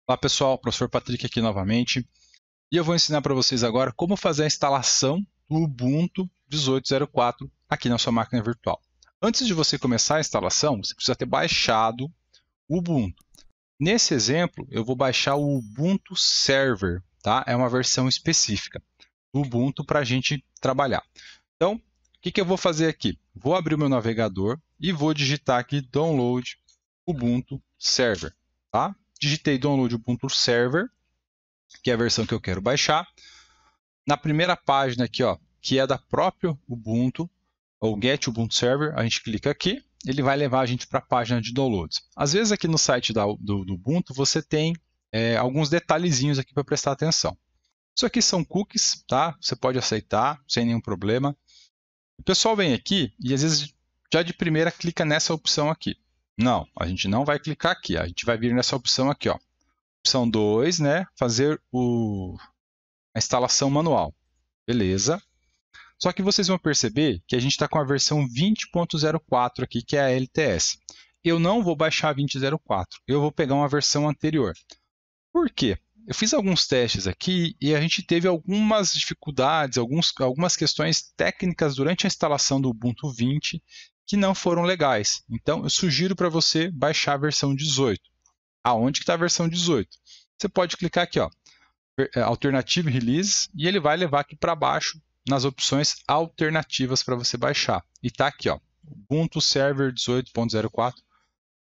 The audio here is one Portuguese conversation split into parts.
Olá pessoal, professor Patrick aqui novamente e eu vou ensinar para vocês agora como fazer a instalação do Ubuntu 18.04 aqui na sua máquina virtual. Antes de você começar a instalação, você precisa ter baixado o Ubuntu. Nesse exemplo, eu vou baixar o Ubuntu Server, tá? É uma versão específica do Ubuntu para a gente trabalhar. Então, o que eu vou fazer aqui? Vou abrir o meu navegador e vou digitar aqui Download Ubuntu Server, tá? Digitei Download Ubuntu Server, que é a versão que eu quero baixar. Na primeira página aqui, ó, que é da própria Ubuntu, ou Get Ubuntu Server, a gente clica aqui, ele vai levar a gente para a página de downloads. Às vezes aqui no site do Ubuntu você tem alguns detalhezinhos aqui para prestar atenção. Isso aqui são cookies, tá? Você pode aceitar sem nenhum problema. O pessoal vem aqui e às vezes já de primeira clica nessa opção aqui. Não, a gente não vai clicar aqui, a gente vai vir nessa opção aqui, ó. Opção 2, né? Fazer a instalação manual. Beleza. Só que vocês vão perceber que a gente está com a versão 20.04 aqui, que é a LTS. Eu não vou baixar a 20.04, eu vou pegar uma versão anterior. Por quê? Eu fiz alguns testes aqui e a gente teve algumas dificuldades, algumas questões técnicas durante a instalação do Ubuntu 20 que não foram legais. Então, eu sugiro para você baixar a versão 18. Aonde que está a versão 18? Você pode clicar aqui, ó, Alternative Release, e ele vai levar aqui para baixo nas opções alternativas para você baixar. E está aqui, ó, Ubuntu Server 18.04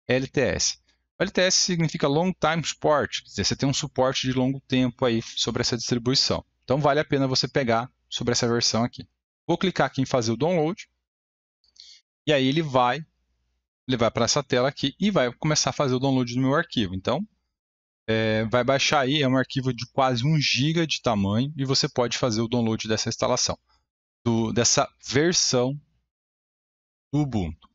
LTS. O LTS significa Long Time Support, quer dizer, você tem um suporte de longo tempo aí sobre essa distribuição. Então vale a pena você pegar sobre essa versão aqui. Vou clicar aqui em fazer o download, e aí ele vai levar para essa tela aqui e vai começar a fazer o download do meu arquivo. Então, vai baixar aí, é um arquivo de quase 1 GB de tamanho e você pode fazer o download dessa instalação, dessa versão do Ubuntu.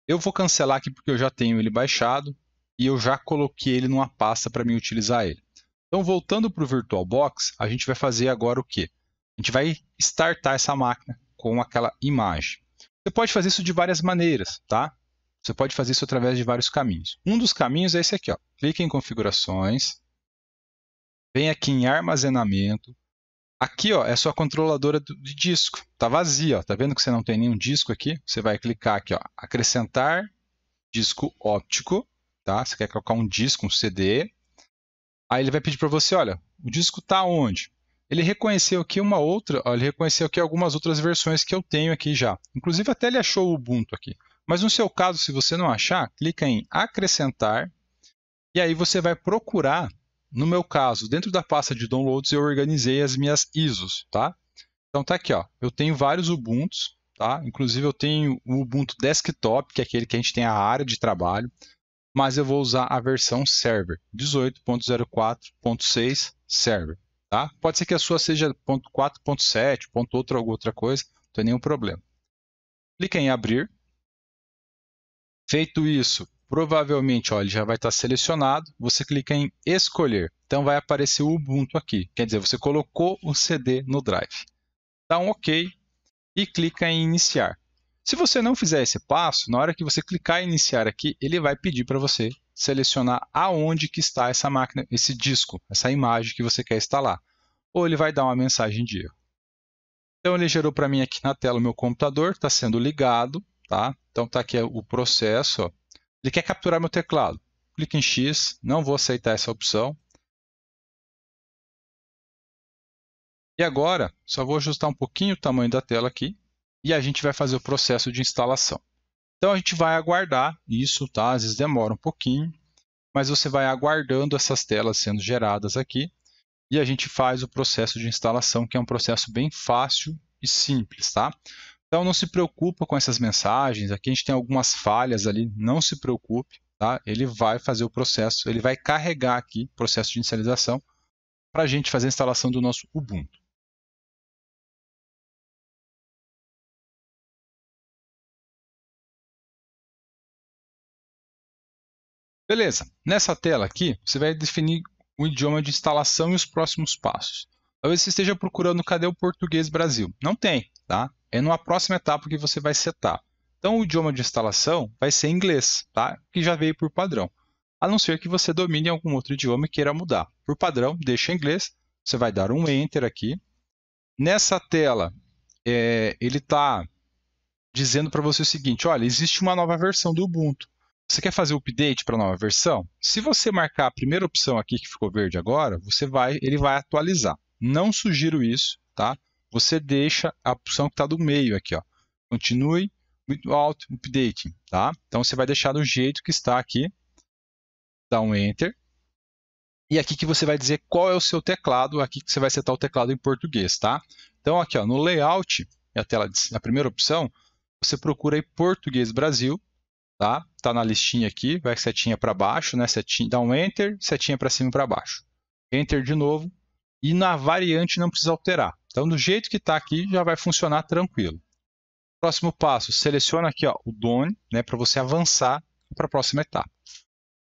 Eu vou cancelar aqui porque eu já tenho ele baixado e eu já coloquei ele numa pasta para mim utilizar ele. Então, voltando para o VirtualBox, a gente vai fazer agora o quê? A gente vai startar essa máquina com aquela imagem. Você pode fazer isso de várias maneiras, tá? Você pode fazer isso através de vários caminhos. Um dos caminhos é esse aqui, ó. Clique em configurações, vem aqui em armazenamento. Aqui, ó, é a sua controladora de disco. Está vazia, ó. Tá vendo que você não tem nenhum disco aqui? Você vai clicar aqui, ó, acrescentar disco óptico, tá? Você quer colocar um disco, um CD. Aí ele vai pedir para você, olha, o disco está onde? Ele reconheceu aqui uma outra, ó, ele reconheceu aqui algumas outras versões que eu tenho aqui já. Inclusive até ele achou o Ubuntu aqui. Mas no seu caso, se você não achar, clica em acrescentar e aí você vai procurar, no meu caso, dentro da pasta de downloads eu organizei as minhas ISOs, tá? Então tá aqui, ó, eu tenho vários Ubuntus, tá? Inclusive eu tenho o Ubuntu Desktop, que é aquele que a gente tem a área de trabalho, mas eu vou usar a versão Server, 18.04.6 Server, tá? Pode ser que a sua seja 4.7, outra coisa, não tem nenhum problema. Clica em abrir. Feito isso, provavelmente ó, ele já vai estar selecionado. Você clica em escolher. Então vai aparecer o Ubuntu aqui. Quer dizer, você colocou o CD no Drive. Dá um OK e clica em iniciar. Se você não fizer esse passo, na hora que você clicar em iniciar aqui, ele vai pedir para você selecionar aonde que está essa máquina, esse disco, essa imagem que você quer instalar. Ou ele vai dar uma mensagem de erro. Então ele gerou para mim aqui na tela o meu computador, está sendo ligado. Tá? Então está aqui o processo. Ó. Ele quer capturar meu teclado. Clique em X, não vou aceitar essa opção. E agora, só vou ajustar um pouquinho o tamanho da tela aqui e a gente vai fazer o processo de instalação. Então a gente vai aguardar isso, tá? Às vezes demora um pouquinho, mas você vai aguardando essas telas sendo geradas aqui e a gente faz o processo de instalação, que é um processo bem fácil e simples, tá? Então não se preocupa com essas mensagens, aqui a gente tem algumas falhas ali, não se preocupe, tá? Ele vai fazer o processo, ele vai carregar aqui o processo de inicialização para a gente fazer a instalação do nosso Ubuntu. Beleza, nessa tela aqui você vai definir o idioma de instalação e os próximos passos. Talvez você esteja procurando cadê o português Brasil. Não tem, tá? É numa próxima etapa que você vai setar. Então o idioma de instalação vai ser inglês, tá? Que já veio por padrão. a não ser que você domine algum outro idioma e queira mudar. Por padrão, deixa em inglês, você vai dar um Enter aqui. Nessa tela, ele está dizendo para você o seguinte, olha, existe uma nova versão do Ubuntu. Você quer fazer o update para a nova versão? Se você marcar a primeira opção aqui que ficou verde agora, ele vai atualizar. Não sugiro isso, tá? Você deixa a opção que está do meio aqui, ó. Continue without updating, tá? Então você vai deixar do jeito que está aqui, dá um Enter. E aqui que você vai dizer qual é o seu teclado, aqui que você vai setar o teclado em português, tá? Então aqui, ó, no layout, a primeira opção, você procura aí Português Brasil, tá? Tá na listinha aqui, vai setinha para baixo, né? Dá um Enter, setinha para cima e para baixo. Enter de novo. E na variante não precisa alterar. Então, do jeito que está aqui, já vai funcionar tranquilo. Próximo passo, seleciona aqui ó, o Done, né, para você avançar para a próxima etapa.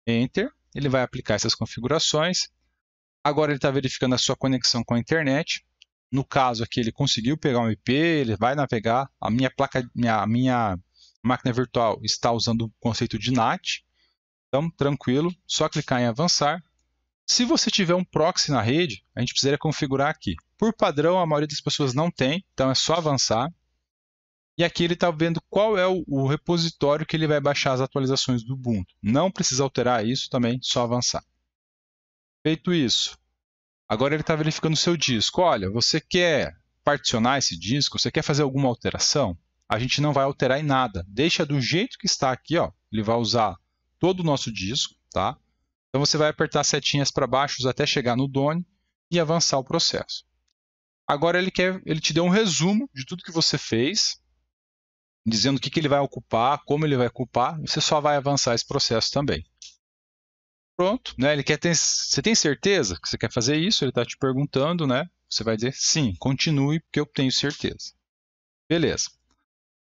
Enter, ele vai aplicar essas configurações. Agora ele está verificando a sua conexão com a internet. No caso aqui, ele conseguiu pegar um IP, ele vai navegar. A minha máquina virtual está usando o conceito de NAT. Então, tranquilo, só clicar em avançar. Se você tiver um proxy na rede, a gente precisaria configurar aqui. Por padrão, a maioria das pessoas não tem, então é só avançar. E aqui ele está vendo qual é o repositório que ele vai baixar as atualizações do Ubuntu. Não precisa alterar isso também, só avançar. Feito isso, agora ele está verificando o seu disco. Olha, você quer particionar esse disco? Você quer fazer alguma alteração? A gente não vai alterar em nada. Deixa do jeito que está aqui, ó. Ele vai usar todo o nosso disco, tá? Então você vai apertar as setinhas para baixo até chegar no Done e avançar o processo. Agora ele te deu um resumo de tudo que você fez, dizendo o que ele vai ocupar, como ele vai ocupar, e você só vai avançar esse processo também. Pronto, né? Você tem certeza que você quer fazer isso? Ele está te perguntando, né? Você vai dizer sim, continue, porque eu tenho certeza. Beleza.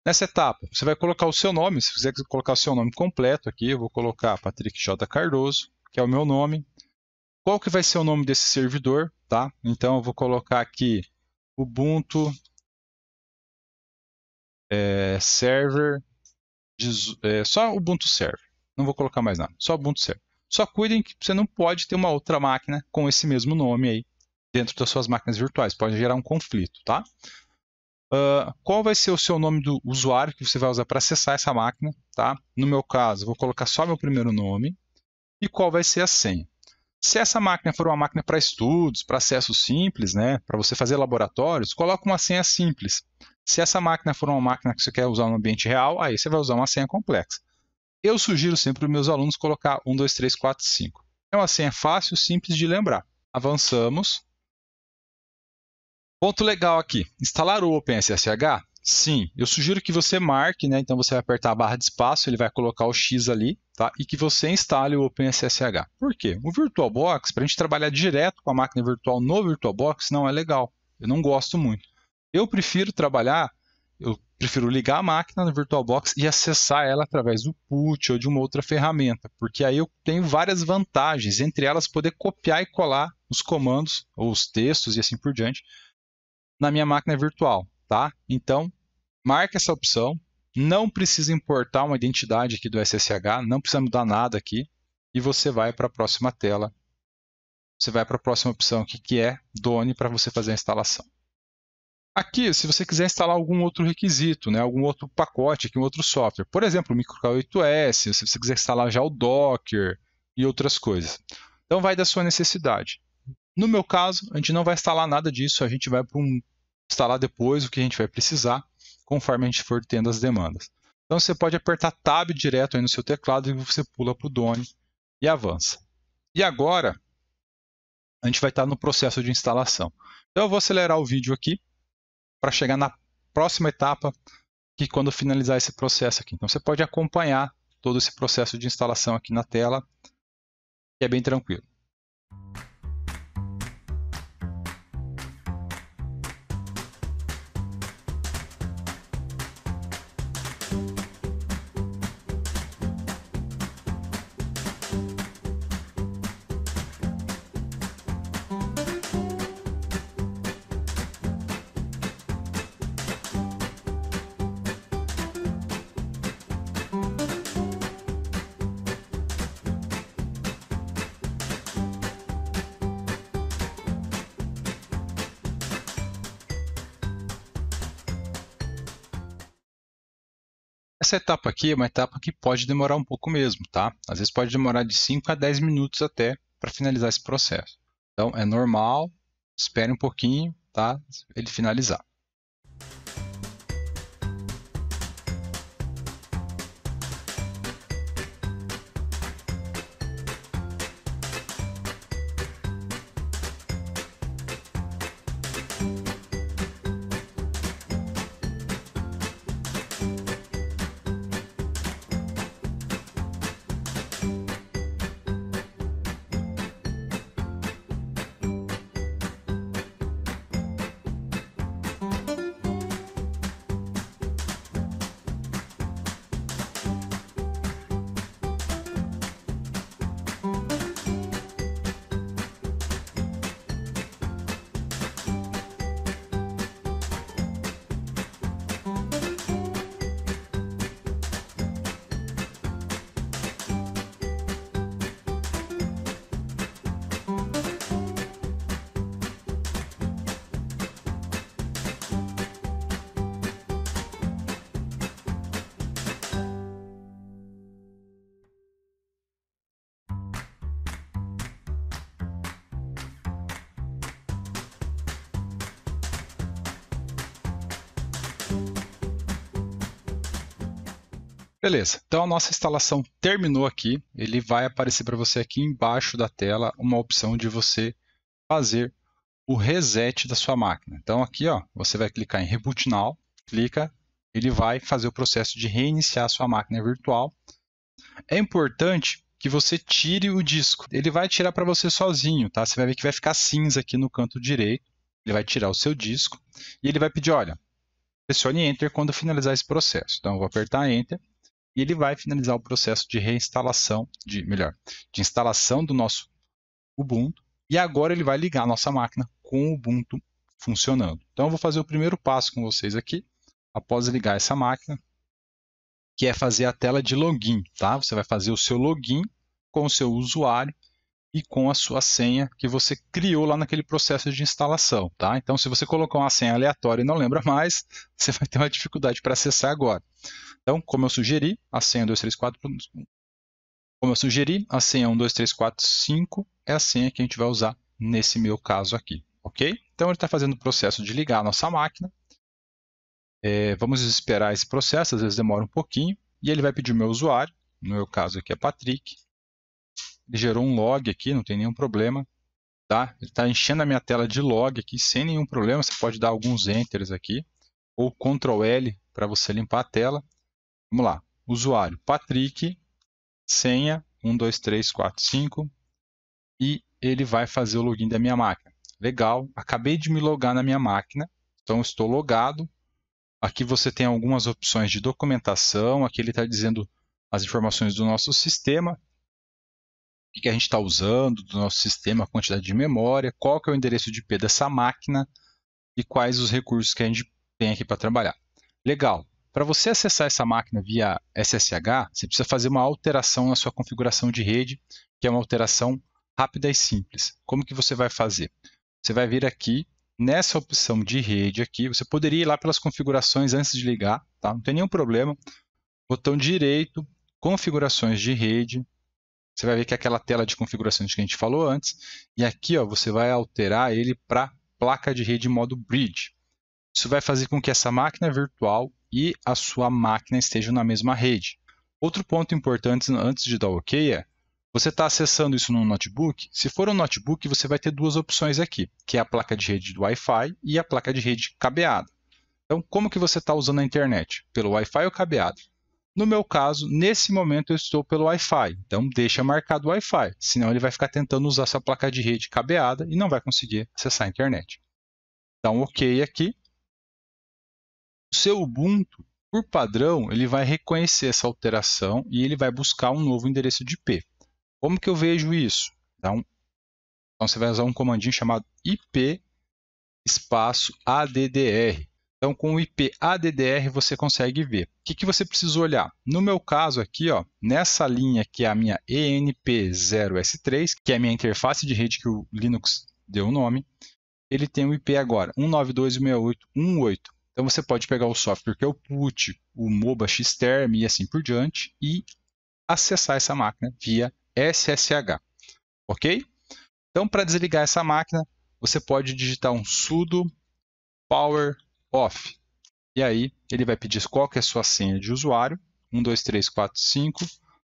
Nessa etapa, você vai colocar o seu nome, se você quiser colocar o seu nome completo aqui, eu vou colocar Patrick J. Cardoso, que é o meu nome. Qual que vai ser o nome desse servidor, tá? Então eu vou colocar aqui Ubuntu Server, só Ubuntu Server, não vou colocar mais nada, só Ubuntu Server. Só cuidem que você não pode ter uma outra máquina com esse mesmo nome aí dentro das suas máquinas virtuais, pode gerar um conflito, tá? Qual vai ser o seu nome do usuário que você vai usar para acessar essa máquina, tá? No meu caso, vou colocar só meu primeiro nome. E qual vai ser a senha? Se essa máquina for uma máquina para estudos, para acesso simples, né, para você fazer laboratórios, coloca uma senha simples. Se essa máquina for uma máquina que você quer usar no ambiente real, aí você vai usar uma senha complexa. Eu sugiro sempre para os meus alunos colocar 1, 2, 3, 4, 5. É uma senha fácil, simples de lembrar. Avançamos. Ponto legal aqui, instalar o OpenSSH? Sim, eu sugiro que você marque, né? Então você vai apertar a barra de espaço, ele vai colocar o X ali, tá? E que você instale o OpenSSH. Por quê? O VirtualBox, para a gente trabalhar direto com a máquina virtual no VirtualBox, não é legal. Eu não gosto muito. Eu prefiro ligar a máquina no VirtualBox e acessar ela através do PUT ou de uma outra ferramenta, porque aí eu tenho várias vantagens, entre elas poder copiar e colar os comandos ou os textos e assim por diante na minha máquina virtual, tá? Então, marque essa opção, não precisa importar uma identidade aqui do SSH, não precisa mudar nada aqui, e você vai para a próxima tela, você vai para a próxima opção aqui, que é Done, para você fazer a instalação. Aqui, se você quiser instalar algum outro requisito, né, algum outro pacote, aqui, um outro software, por exemplo, o MicroK8S, se você quiser instalar já o Docker e outras coisas. Então, vai da sua necessidade. No meu caso, a gente não vai instalar nada disso, a gente vai instalar depois o que a gente vai precisar, conforme a gente for tendo as demandas. Então você pode apertar Tab direto aí no seu teclado e você pula para o Done e avança. E agora, a gente vai estar no processo de instalação. Então eu vou acelerar o vídeo aqui, para chegar na próxima etapa, que quando finalizar esse processo aqui. Então você pode acompanhar todo esse processo de instalação aqui na tela, que é bem tranquilo. Essa etapa aqui é uma etapa que pode demorar um pouco mesmo, tá? Às vezes pode demorar de 5 a 10 minutos até para finalizar esse processo. Então, é normal, espere um pouquinho, tá? Ele finalizar. Beleza, então a nossa instalação terminou aqui. Ele vai aparecer para você aqui embaixo da tela uma opção de você fazer o reset da sua máquina. Então aqui, ó, você vai clicar em Reboot Now, clica, ele vai fazer o processo de reiniciar a sua máquina virtual. É importante que você tire o disco. Ele vai tirar para você sozinho, tá? Você vai ver que vai ficar cinza aqui no canto direito. Ele vai tirar o seu disco e ele vai pedir, olha, pressione Enter quando finalizar esse processo. Então eu vou apertar Enter. E ele vai finalizar o processo de reinstalação, de instalação do nosso Ubuntu. E agora ele vai ligar a nossa máquina com o Ubuntu funcionando. Então eu vou fazer o primeiro passo com vocês aqui, após ligar essa máquina, que é fazer a tela de login, tá? Você vai fazer o seu login com o seu usuário e com a sua senha que você criou lá naquele processo de instalação, tá? Então, se você colocar uma senha aleatória e não lembra mais, você vai ter uma dificuldade para acessar agora. Então, como eu sugeri, a senha 12345 é a senha que a gente vai usar nesse meu caso aqui, ok? Então, ele está fazendo o processo de ligar a nossa máquina. Vamos esperar esse processo, às vezes demora um pouquinho, e ele vai pedir o meu usuário, no meu caso aqui é Patrick. Ele gerou um log aqui, não tem nenhum problema, tá? Ele está enchendo a minha tela de log aqui sem nenhum problema, você pode dar alguns enters aqui, ou Ctrl L para você limpar a tela. Vamos lá, usuário Patrick, senha 12345 e ele vai fazer o login da minha máquina. Legal, acabei de me logar na minha máquina, então estou logado. Aqui você tem algumas opções de documentação, aqui ele está dizendo as informações do nosso sistema, o que a gente está usando do nosso sistema, a quantidade de memória, qual que é o endereço de IP dessa máquina e quais os recursos que a gente tem aqui para trabalhar. Legal. Para você acessar essa máquina via SSH, você precisa fazer uma alteração na sua configuração de rede, que é uma alteração rápida e simples. Como que você vai fazer? Você vai vir aqui, nessa opção de rede aqui, você poderia ir lá pelas configurações antes de ligar, tá? Não tem nenhum problema. Botão direito, configurações de rede. Você vai ver que é aquela tela de configurações que a gente falou antes. E aqui ó, você vai alterar ele para placa de rede modo bridge. Isso vai fazer com que essa máquina virtual e a sua máquina estejam na mesma rede. Outro ponto importante antes de dar OK é, você está acessando isso no notebook? Se for um notebook, você vai ter duas opções aqui, que é a placa de rede do Wi-Fi e a placa de rede cabeada. Então, como que você está usando a internet? Pelo Wi-Fi ou cabeado? No meu caso, nesse momento eu estou pelo Wi-Fi, então deixa marcado o Wi-Fi, senão ele vai ficar tentando usar sua placa de rede cabeada e não vai conseguir acessar a internet. Dá um OK aqui. O seu Ubuntu, por padrão, ele vai reconhecer essa alteração e ele vai buscar um novo endereço de IP. Como que eu vejo isso? Então você vai usar um comandinho chamado IP espaço ADDR. Então, com o IP ADDR você consegue ver. O que você precisa olhar? No meu caso aqui, ó, nessa linha que é a minha ENP0S3, que é a minha interface de rede que o Linux deu o nome, ele tem o IP agora 192.168.1.8. Então você pode pegar o software que é o PUT, o MOBA Xterm e assim por diante e acessar essa máquina via SSH, ok? Então, para desligar essa máquina, você pode digitar um sudo power off. E aí, ele vai pedir qual que é a sua senha de usuário, 1, 2, 3, 4, 5,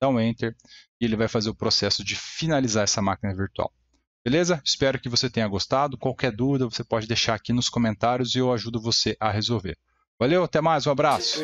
dá um Enter, e ele vai fazer o processo de finalizar essa máquina virtual. Beleza? Espero que você tenha gostado. Qualquer dúvida, você pode deixar aqui nos comentários e eu ajudo você a resolver. Valeu, até mais, um abraço!